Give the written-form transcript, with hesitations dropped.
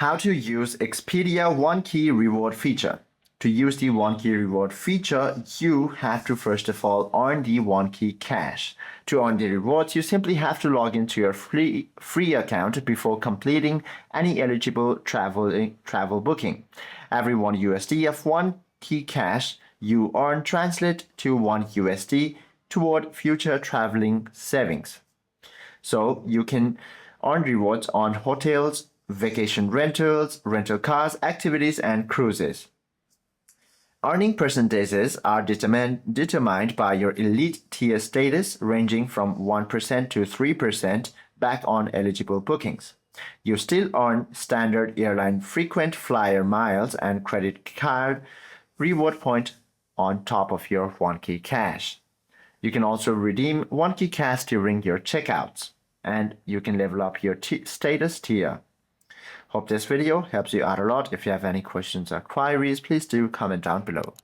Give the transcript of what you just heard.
How to use Expedia One Key Reward feature. To use the One Key Reward feature, you have to first of all earn the OneKeyCash. To earn the rewards, you simply have to log into your free account before completing any eligible travel booking. Every $1 of OneKeyCash you earn translate to $1 toward future traveling savings. So you can earn rewards on hotels, vacation rentals, rental cars, activities, and cruises. Earning percentages are determined by your elite tier status, ranging from 1% to 3% back on eligible bookings. You still earn standard airline frequent flyer miles and credit card reward point on top of your OneKeyCash. You can also redeem OneKeyCash during your checkouts, and you can level up your status tier. Hope this video helps you out a lot. If you have any questions or queries, please do comment down below.